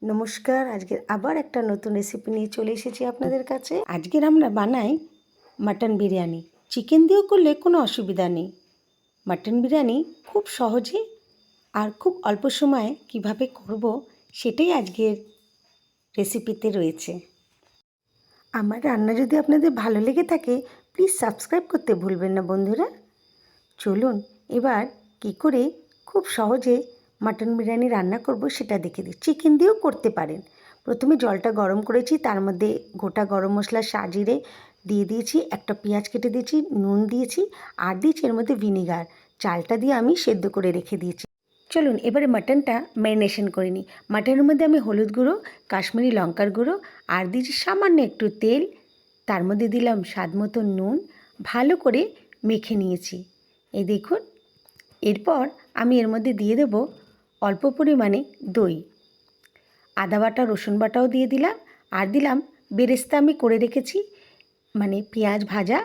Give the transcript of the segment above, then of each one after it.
নমস্কার, আজকের আবার একটা নতুন রেসিপি নিয়ে চলে এসেছি আপনাদের কাছে। আজকের আমরা বানাই মাটন বিরিয়ানি। চিকেন দিয়েও করলে কোনো অসুবিধা নেই। মাটন বিরিয়ানি খুব সহজে আর খুব অল্প সময়ে কিভাবে করব সেটাই আজকের রেসিপিতে রয়েছে। আমার রান্না যদি আপনাদের ভালো লেগে থাকে প্লিজ সাবস্ক্রাইব করতে ভুলবেন না বন্ধুরা। চলুন এবার কী করে খুব সহজে মাটন বিরিয়ানি রান্না করব সেটা দেখে দিই। চিকেন দিয়েও করতে পারেন। প্রথমে জলটা গরম করেছি, তার মধ্যে গোটা গরম মশলা সাজিরে দিয়ে দিয়েছি, একটা পেঁয়াজ কেটে দিয়েছি, নুন দিয়েছি আর দিয়েছি এর মধ্যে ভিনিগার। চালটা দিয়ে আমি সেদ্ধ করে রেখে দিয়েছি। চলুন এবারে মাটনটা ম্যারিনেশন করে নিই। মাটনের মধ্যে আমি হলুদ গুঁড়ো, কাশ্মীরি লঙ্কার গুঁড়ো আর দিয়েছি সামান্য একটু তেল, তার মধ্যে দিলাম স্বাদ মতো নুন, ভালো করে মেখে নিয়েছি। এই দেখুন, এরপর আমি এর মধ্যে দিয়ে দেব অল্প পরিমাণে দই, আদা বাটা রসুন বাটাও দিয়ে দিলাম আর দিলাম বেরেস্তা আমি করে রেখেছি, মানে পেঁয়াজ ভাজা,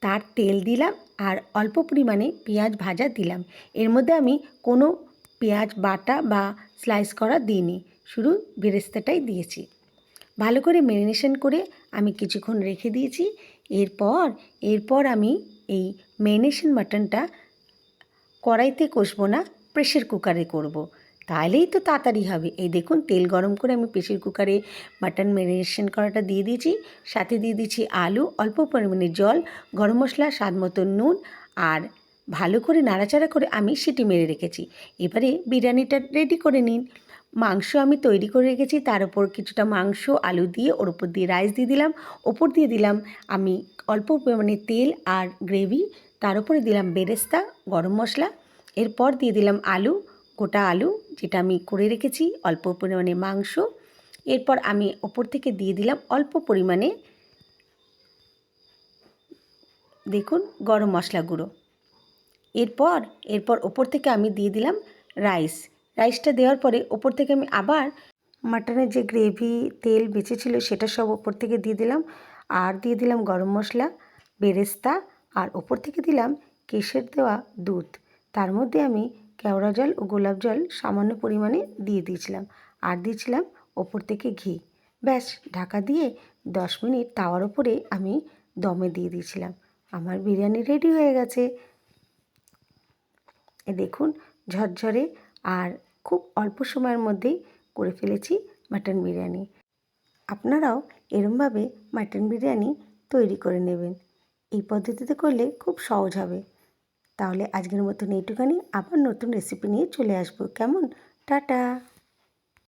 তার তেল দিলাম আর অল্প পরিমাণে পেঁয়াজ ভাজা দিলাম। এর মধ্যে আমি কোনো পেঁয়াজ বাটা বা স্লাইস করা দিইনি, শুধু বেরেস্তাটাই দিয়েছি। ভালো করে ম্যারিনেশন করে আমি কিছুক্ষণ রেখে দিয়েছি। এরপর আমি এই ম্যারিনেশন মাটনটা কড়াইতে কষবো না, প্রেশার কুকারে করব। তাহলেই তো তাড়াতাড়ি হবে। এই দেখুন, তেল গরম করে আমি প্রেশার কুকারে মাটন ম্যারিনেশন করাটা দিয়ে দিয়েছি, সাথে দিয়ে দিচ্ছি আলু, অল্প পরিমাণে জল, গরম মশলা, স্বাদ মতো নুন আর ভালো করে নাড়াচাড়া করে আমি সিটি মেরে রেখেছি। এবারে বিরিয়ানিটা রেডি করে নিন। মাংস আমি তৈরি করে রেখেছি, তার উপর কিছুটা মাংস আলু দিয়ে ওর উপর দিয়ে রাইস দিয়ে দিলাম, ওপর দিয়ে দিলাম আমি অল্প পরিমাণে তেল আর গ্রেভি, তার উপরে দিলাম বেরেস্তা, গরম মশলা, এরপর দিয়ে দিলাম আলু, গোটা আলু যেটা আমি করে রেখেছি, অল্প পরিমাণে মাংস, এরপর আমি ওপর থেকে দিয়ে দিলাম অল্প পরিমাণে দেখুন গরম মশলা গুঁড়ো। এরপর ওপর থেকে আমি দিয়ে দিলাম রাইসটা দেওয়ার পরে ওপর থেকে আমি আবার মাটনের যে গ্রেভি তেল বেঁচেছিল সেটা সব ওপর থেকে দিয়ে দিলাম আর দিয়ে দিলাম গরম মশলা, বেরেস্তা আর ওপর থেকে দিলাম কেশের দেওয়া দুধ। তার মধ্যে আমি কেওড়া জল ও গোলাপ জল সামান্য পরিমাণে দিয়ে দিয়েছিলাম আর দিয়েছিলাম ওপর থেকে ঘি। ব্যাস, ঢাকা দিয়ে 10 মিনিট তাওয়ার উপরে আমি দমে দিয়ে দিয়েছিলাম। আমার বিরিয়ানি রেডি হয়ে গেছে। এ দেখুন, ঝরঝরে আর খুব অল্প সময়ের মধ্যেই করে ফেলেছি মাটন বিরিয়ানি। আপনারাও এরমভাবে মাটন বিরিয়ানি তৈরি করে নেবেন। এই পদ্ধতিতে করলে খুব সহজ হবে। তাহলে আজকের মতন এইটুখানি, আবার নতুন রেসিপি নিয়ে চলে আসবো। কেমন? টাটা।